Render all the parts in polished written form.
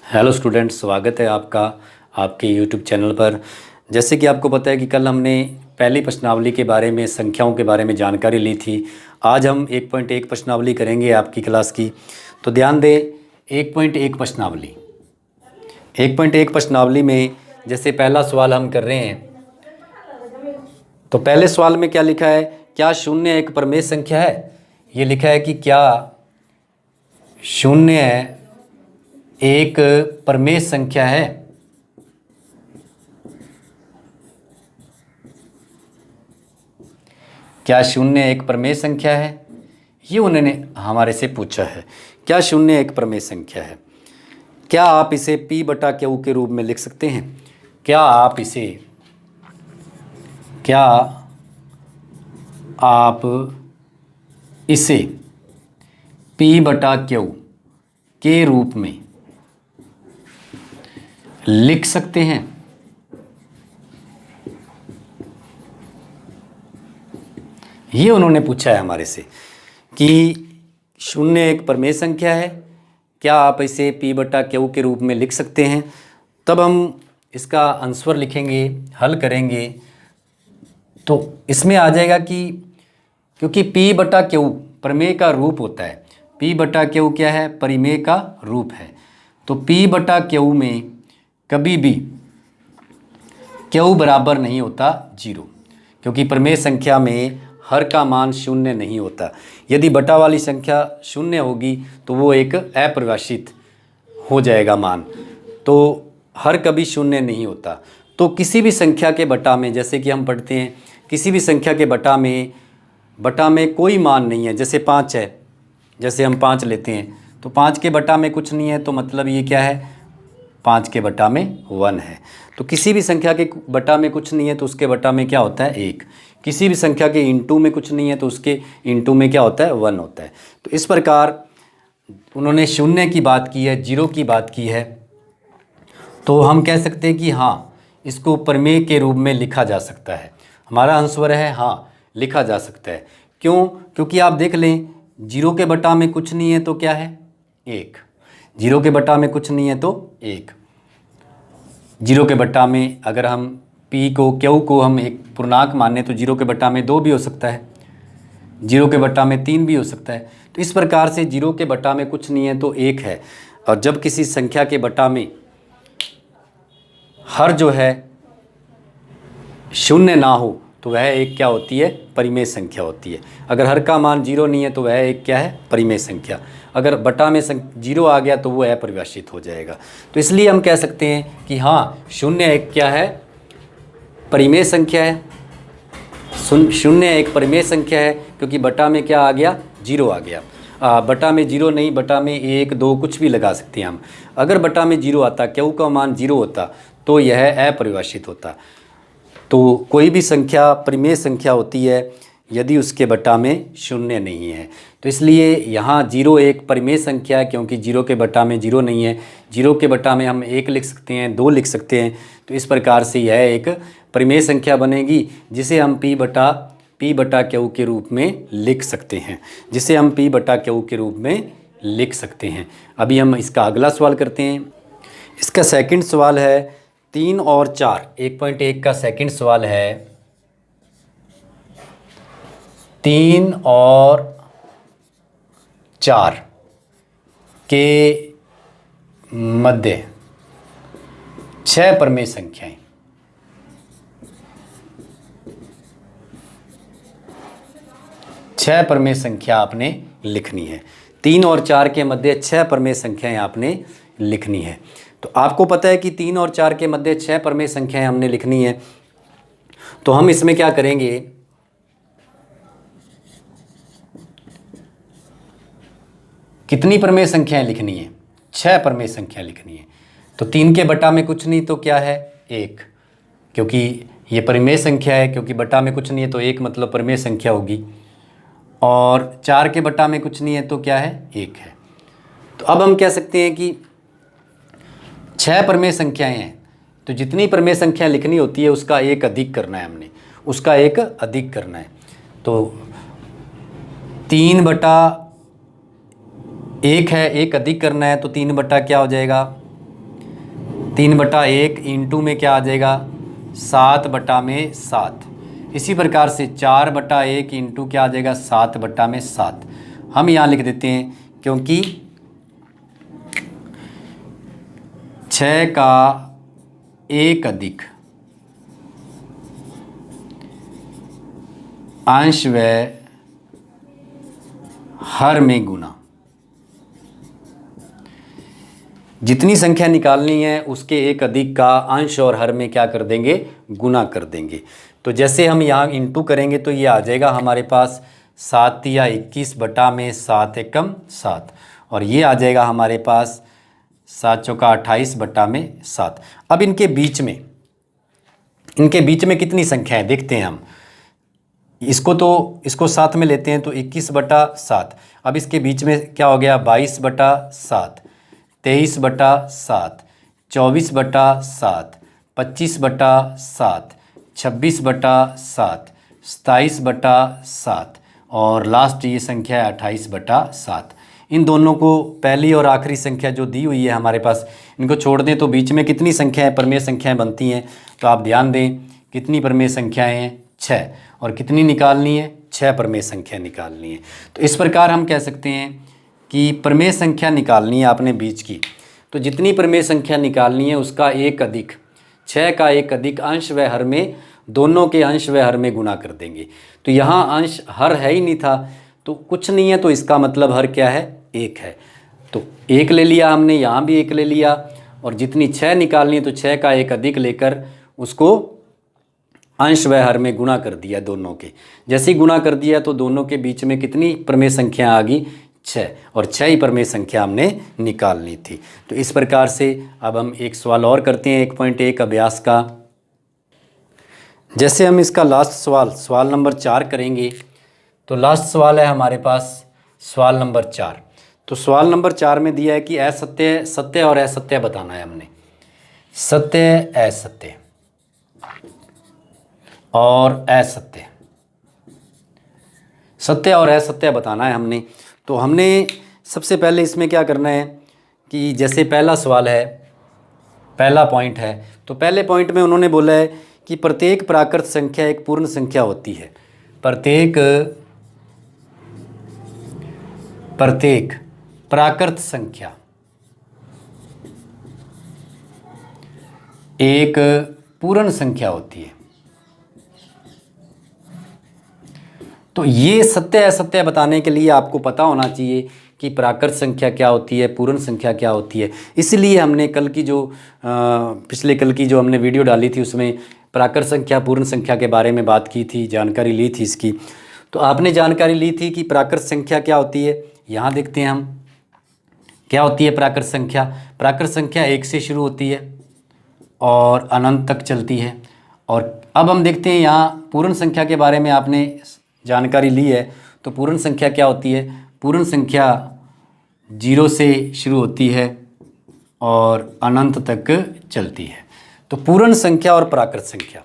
Hello students, स्वागत है आपका आपके यूट्यूब चैनल पर। जैसे कि आपको पता है कि कल हमने पहली प्रश्नावली के बारे में, संख्याओं के बारे में जानकारी ली थी। आज हम 1.1 प्रश्नावली करेंगे आपकी क्लास की। तो ध्यान दें, 1.1 प्रश्नावली 1.1 प्रश्नावली में जैसे पहला सवाल हम कर रहे हैं, तो पहले सवाल में क्या लिखा है? क्या शून्य एक प्रमेय संख्या है? ये लिखा है कि क्या शून्य एक प्रमेय संख्या है। क्या शून्य एक प्रमेय संख्या है? ये उन्होंने हमारे से पूछा है। क्या शून्य एक प्रमेय संख्या है? क्या आप इसे P बटा Q के रूप में लिख सकते हैं? क्या आप इसे P बटा Q के रूप में लिख सकते हैं? ये उन्होंने पूछा है हमारे से कि शून्य एक प्रमेय संख्या है, क्या आप इसे P बटा Q के रूप में लिख सकते हैं? तब हम इसका आंसर लिखेंगे, हल करेंगे, तो इसमें आ जाएगा कि क्योंकि P बटा Q प्रमेय का रूप होता है। P बटा Q क्या है? परिमेय का रूप है। तो P बटा Q में कभी भी Q बराबर नहीं होता 0, क्योंकि प्रमेय संख्या में हर का मान शून्य नहीं होता। यदि बटा वाली संख्या शून्य होगी तो वो एक अपरिभाषित हो जाएगा मान, तो हर कभी शून्य नहीं होता। तो किसी भी संख्या के बटा में, जैसे कि हम पढ़ते हैं, किसी भी संख्या के बटा में कोई मान नहीं है। जैसे 5 है, जैसे हम 5 लेते हैं तो 5 के बटा में कुछ नहीं है, तो मतलब ये क्या है? 5 के बटा में 1 है। तो किसी भी संख्या के बटा में कुछ नहीं है तो उसके बटा में क्या होता है? 1। किसी भी संख्या के इंटू में कुछ नहीं है तो उसके इंटू में क्या होता है? 1 होता है। तो इस प्रकार उन्होंने शून्य की बात की है, 0 की बात की है, तो हम कह सकते हैं कि हाँ, इसको प्रमेय के रूप में लिखा जा सकता है। हमारा आंसर है हाँ, लिखा जा सकता है। क्यों? क्योंकि आप देख लें, 0 के बटा में कुछ नहीं है तो क्या है? 1। 0 के बटा में कुछ नहीं है तो 1। 0 के बटा में अगर हम P को Q को हम एक पूर्णांक माने तो 0 के बटा में 2 भी हो सकता है, 0 के बटा में 3 भी हो सकता है। तो इस प्रकार से 0 के बटा में कुछ नहीं है तो 1 है। और जब किसी संख्या के बटा में हर जो है शून्य ना हो तो वह एक क्या होती है? परिमेय संख्या होती है। अगर हर का मान 0 नहीं है तो वह एक क्या है? परिमेय संख्या। अगर बटा में 0 आ गया तो वो अपरिभाषित हो जाएगा। तो इसलिए हम कह सकते हैं कि हाँ, शून्य एक क्या है? परिमेय संख्या है। शून्य एक परिमेय संख्या है, क्योंकि बटा में क्या आ गया? 0 आ गया। बटा में 0 नहीं, बटा में 1, 2 कुछ भी लगा सकते हैं हम। अगर बटा में 0 आता, Q का मान 0 होता, तो यह अपरिभाषित होता। तो कोई भी संख्या परिमेय संख्या होती है यदि उसके बटा में शून्य नहीं है। तो इसलिए यहाँ 0 एक परिमेय संख्या है, क्योंकि 0 के बटा में 0 नहीं है। 0 के बटा में हम 1 लिख सकते हैं, 2 लिख सकते हैं। तो इस प्रकार से यह एक परिमेय संख्या बनेगी, जिसे हम P बटा Q के रूप में लिख सकते हैं, अभी हम इसका अगला सवाल करते हैं। इसका सेकंड सवाल है 3 और 4। 1.1 का सेकंड सवाल है 3 और 4 के मध्य 6 प्रमेय संख्याएं। 6 प्रमेय संख्या आपने लिखनी है। 3 और 4 के मध्य 6 प्रमेय संख्याएं आपने लिखनी है। तो आपको पता है कि 3 और 4 के मध्य 6 प्रमेय संख्याएं हमने लिखनी है। तो हम इसमें क्या करेंगे? कितनी प्रमेय संख्याएं लिखनी है? 6 प्रमेय संख्या लिखनी है। तो 3 के बटा में कुछ नहीं तो क्या है? 1, क्योंकि ये परिमेय संख्या है, क्योंकि बटा में कुछ नहीं है तो 1 मतलब परिमेय संख्या होगी। और 4 के बटा में कुछ नहीं है तो क्या है? 1 है। तो अब हम कह सकते हैं कि 6 प्रमेय संख्याएं हैं, तो जितनी प्रमेय संख्या लिखनी होती है उसका 1 अधिक करना है हमने, उसका 1 अधिक करना है। तो 3 बटा 1 है, 1 अधिक करना है तो 3 बटा क्या हो जाएगा? 3/1 इंटू में क्या आ जाएगा 7/7। इसी प्रकार से 4/1 इंटू क्या आ जाएगा 7/7। हम यहाँ लिख देते हैं क्योंकि 6 का 1 अधिक अंश व हर में गुना, जितनी संख्या निकालनी है उसके 1 अधिक का अंश और हर में क्या कर देंगे गुना कर देंगे। तो जैसे हम यहाँ इंटू करेंगे तो ये आ जाएगा हमारे पास 7 या 21/7 एकम 7, और ये आ जाएगा हमारे पास 7 चौका 28/7। अब इनके बीच में कितनी संख्या है देखते हैं हम। इसको साथ में लेते हैं तो 21/7। अब इसके बीच में क्या हो गया 22/7, 23/7, 24/7, 25/7, 26/7, 27/7 और लास्ट ये संख्या है 28/7। इन दोनों को पहली और आखिरी संख्या जो दी हुई है हमारे पास, इनको छोड़ दें तो बीच में कितनी संख्याएं प्रमेय संख्याएं बनती हैं। तो आप ध्यान दें कितनी प्रमेय संख्याएं हैं 6, और कितनी निकालनी है 6 प्रमेय संख्या निकालनी है। तो इस प्रकार हम कह सकते हैं कि प्रमेय संख्या निकालनी है आपने बीच की, तो जितनी प्रमेय संख्या निकालनी है उसका 1 अधिक 6 का 1 अधिक अंश व हर में, दोनों के अंश व हर में गुना कर देंगे। तो यहाँ अंश हर है ही नहीं था तो कुछ नहीं है, तो इसका मतलब हर क्या है 1 है। तो 1 ले लिया हमने, यहाँ भी 1 ले लिया, और जितनी 6 निकालनी है तो 6 का 1 अधिक लेकर उसको अंश व हर में गुना कर दिया दोनों के। जैसे ही गुना कर दिया तो दोनों के बीच में कितनी प्रमेय संख्या आ गई 6, और 6 ही प्रमेय संख्या हमने निकालनी थी। तो इस प्रकार से अब हम एक सवाल और करते हैं 1.1 अभ्यास का। जैसे हम इसका लास्ट सवाल नंबर 4 करेंगे, तो लास्ट सवाल है हमारे पास सवाल नंबर 4। तो सवाल नंबर 4 में दिया है कि असत्य, सत्य और असत्य बताना है हमने। सत्य, असत्य और असत्य, सत्य और असत्य बताना है हमने। तो हमने सबसे पहले इसमें क्या करना है कि जैसे पहला सवाल है, पहला पॉइंट है, तो पहले पॉइंट में उन्होंने बोला है कि प्रत्येक प्राकृत संख्या एक पूर्ण संख्या होती है। प्रत्येक प्राकृत संख्या एक पूर्ण संख्या होती है। तो ये सत्य असत्य बताने के लिए आपको पता होना चाहिए कि प्राकृत संख्या क्या होती है, पूर्ण संख्या क्या होती है। इसलिए हमने कल की जो पिछले कल की जो हमने वीडियो डाली थी उसमें प्राकृत संख्या पूर्ण संख्या के बारे में बात की थी, जानकारी ली थी इसकी। तो आपने जानकारी ली थी कि प्राकृत संख्या क्या होती है। यहाँ देखते हैं हम क्या होती है प्राकृत संख्या। प्राकृत संख्या 1 से शुरू होती है और अनंत तक चलती है। और अब हम देखते हैं यहाँ पूर्ण संख्या के बारे में आपने जानकारी ली है। तो पूर्ण संख्या क्या होती है, पूर्ण संख्या 0 से शुरू होती है और अनंत तक चलती है। तो पूर्ण संख्या और प्राकृत संख्या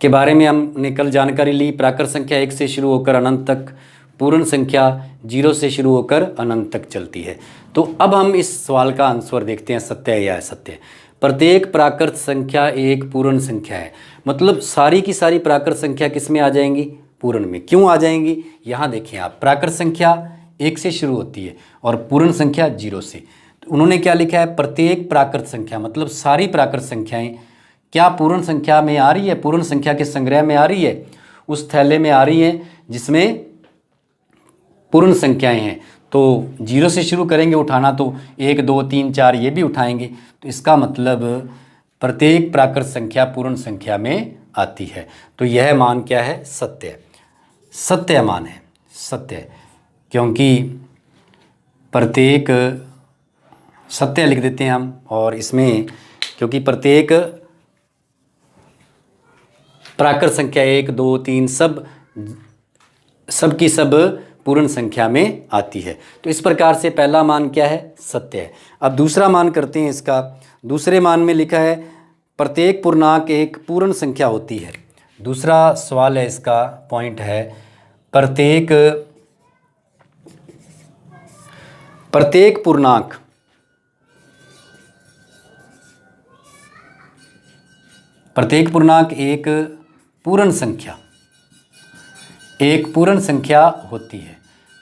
के बारे में हमने कल जानकारी ली। प्राकृत संख्या 1 से शुरू होकर अनंत तक, पूर्ण संख्या 0 से शुरू होकर अनंत तक चलती है। तो अब हम इस सवाल का आंसर देखते हैं, सत्य या असत्य। प्रत्येक प्राकृत संख्या एक पूर्ण संख्या है, मतलब सारी की सारी प्राकृत संख्या किस में आ जाएंगी, पूर्ण में। क्यों आ जाएंगी, यहाँ देखें आप, प्राकृत संख्या 1 से शुरू होती है और पूर्ण संख्या 0 से। तो उन्होंने क्या लिखा है, प्रत्येक प्राकृत संख्या, मतलब सारी प्राकृत संख्याएं क्या पूर्ण संख्या में आ रही है, पूर्ण संख्या के संग्रह में आ रही है, उस थैले में आ रही है जिसमें पूर्ण संख्याएं हैं। तो 0 से शुरू करेंगे उठाना तो 1 2 3 4 ये भी उठाएंगे। तो इसका मतलब प्रत्येक प्राकृत संख्या पूर्ण संख्या में आती है। तो यह मान क्या है, सत्य, सत्य मान है, सत्य। क्योंकि प्रत्येक, सत्य लिख देते हैं हम, और इसमें क्योंकि प्रत्येक प्राकृत संख्या 1 2 3 सब की सब पूर्ण संख्या में आती है। तो इस प्रकार से पहला मान क्या है, सत्य है। अब दूसरा मान करते हैं इसका। दूसरे मान में लिखा है प्रत्येक पूर्णांक एक पूर्ण संख्या होती है। दूसरा सवाल है, इसका पॉइंट है प्रत्येक पूर्णांक प्रत्येक पूर्णांक एक पूर्ण संख्या होती है।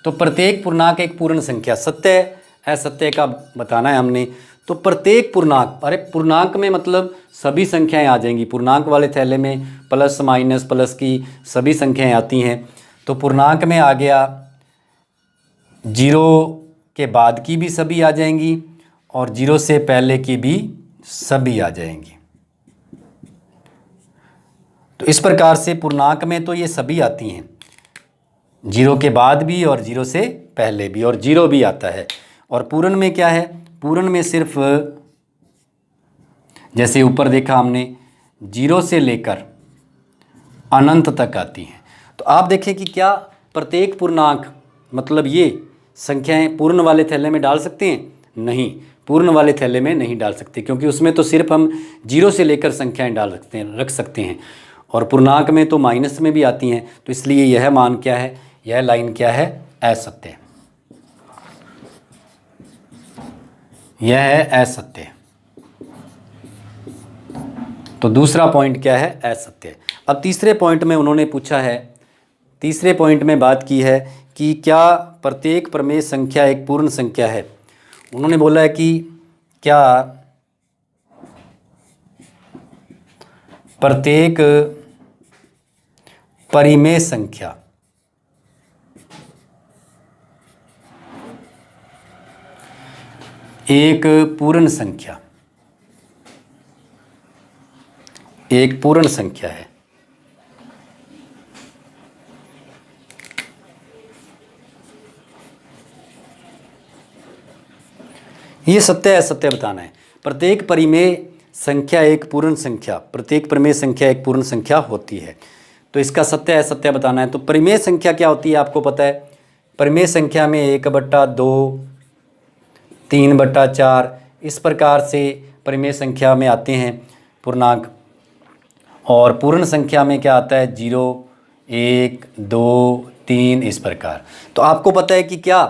तो प्रत्येक पूर्णांक एक पूर्ण संख्या, सत्य असत्य का बताना है हमने। तो प्रत्येक पूर्णांक, अरे पूर्णांक में मतलब सभी संख्याएं आ जाएंगी। पूर्णांक वाले थैले में प्लस माइनस प्लस की सभी संख्याएं आती हैं। तो पूर्णांक में आ गया, जीरो के बाद की भी सभी आ जाएंगी और जीरो से पहले की भी सभी आ जाएंगी। तो इस प्रकार से पूर्णांक में तो ये सभी आती हैं, जीरो के बाद भी और जीरो से पहले भी, और जीरो भी आता है। और पूर्ण में क्या है, पूर्ण में सिर्फ जैसे ऊपर देखा हमने, जीरो से लेकर अनंत तक आती हैं। तो आप देखें कि क्या प्रत्येक पूर्णांक मतलब ये संख्याएं पूर्ण वाले थैले में डाल सकते हैं? नहीं, पूर्ण वाले थैले में नहीं डाल सकते, क्योंकि उसमें तो सिर्फ हम जीरो से लेकर संख्याएं रख सकते हैं। और पूर्णांक में तो माइनस में भी आती हैं। तो इसलिए यह मान क्या है, यह लाइन क्या है, असत्य। यह है असत्य। तो दूसरा पॉइंट क्या है, असत्य। अब तीसरे पॉइंट में उन्होंने पूछा है, तीसरे पॉइंट में बात की है कि क्या प्रत्येक प्रमेय संख्या एक पूर्ण संख्या है। उन्होंने बोला है कि क्या प्रत्येक परिमेय संख्या एक पूर्ण संख्या है। ये सत्य असत्य बताना है। प्रत्येक परिमेय संख्या एक पूर्ण संख्या, प्रत्येक परिमेय संख्या एक पूर्ण संख्या होती है। तो इसका सत्य असत्य बताना है। तो परिमेय संख्या क्या होती है आपको पता है। परिमेय संख्या में 1/2, 3/4 इस प्रकार से परिमेय संख्या में आते हैं पूर्णांक। और पूर्ण संख्या में क्या आता है, 0, 1, 2, 3 इस प्रकार। तो आपको पता है कि क्या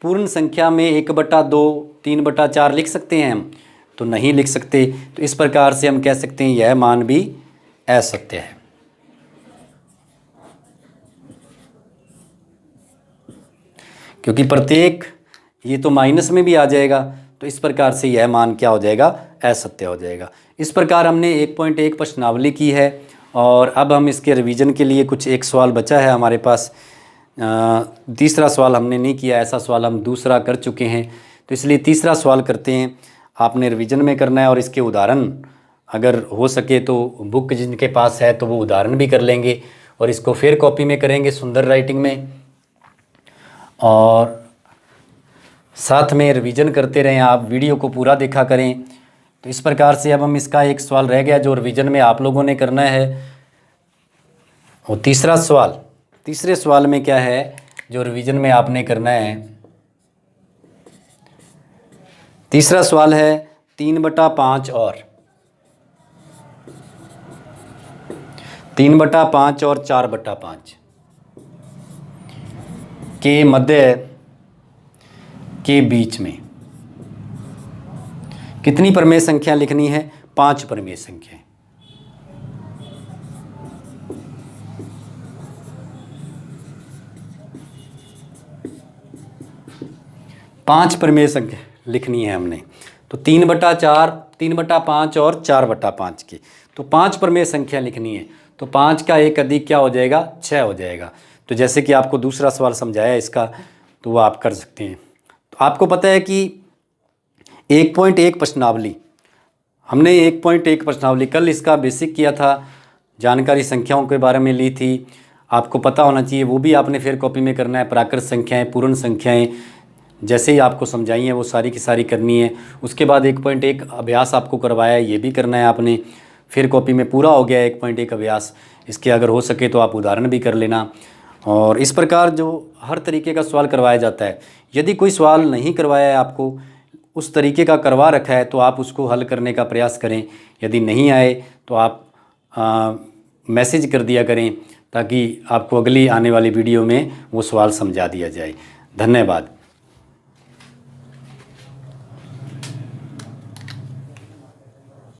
पूर्ण संख्या में 1/2, 3/4 लिख सकते हैं हम? तो नहीं लिख सकते। तो इस प्रकार से हम कह सकते हैं यह मान भी असत्य है। क्योंकि प्रत्येक, ये तो माइनस में भी आ जाएगा। तो इस प्रकार से यह मान क्या हो जाएगा, असत्य हो जाएगा। इस प्रकार हमने 1.1 प्रश्नावली की है। और अब हम इसके रिवीजन के लिए कुछ एक सवाल बचा है हमारे पास। तीसरा सवाल हमने नहीं किया, ऐसा सवाल हम दूसरा कर चुके हैं। तो इसलिए तीसरा सवाल करते हैं। आपने रिवीजन में करना है और इसके उदाहरण अगर हो सके तो बुक जिनके पास है तो वो उदाहरण भी कर लेंगे और इसको फिर कॉपी में करेंगे सुंदर राइटिंग में। और साथ में रिवीजन करते रहें, आप वीडियो को पूरा देखा करें। तो इस प्रकार से अब हम इसका एक सवाल रह गया जो रिवीजन में आप लोगों ने करना है। और तीसरा सवाल, तीसरे सवाल में क्या है जो रिवीजन में आपने करना है। तीसरा सवाल है 3/5 और 3/5 और 4/5 के मध्य के बीच में कितनी परिमेय संख्या लिखनी है? 5 परिमेय संख्या। 5 परिमेय संख्या लिखनी है हमने। तो 3/4, 3/5 और 4/5 की, तो 5 परिमेय संख्या लिखनी है। तो 5 का 1 अधिक क्या हो जाएगा, 6 हो जाएगा। तो जैसे कि आपको दूसरा सवाल समझाया इसका, तो वो आप कर सकते हैं। तो आपको पता है कि 1.1 प्रश्नावली, हमने 1.1 प्रश्नावली कल इसका बेसिक किया था, जानकारी संख्याओं के बारे में ली थी। आपको पता होना चाहिए, वो भी आपने फिर कॉपी में करना है। प्राकृत संख्याएं, पूर्ण संख्याएं जैसे ही आपको समझाई हैं वो सारी की सारी करनी है। उसके बाद 1.1 अभ्यास आपको करवाया है, ये भी करना है आपने। फिर कॉपी में पूरा हो गया 1.1 अभ्यास। इसके अगर हो सके तो आप उदाहरण भी कर लेना। और इस प्रकार जो हर तरीके का सवाल करवाया जाता है। यदि कोई सवाल नहीं करवाया है आपको, उस तरीके का करवा रखा है, तो आप उसको हल करने का प्रयास करें। यदि नहीं आए तो आप मैसेज कर दिया करें, ताकि आपको अगली आने वाली वीडियो में वो सवाल समझा दिया जाए। धन्यवाद।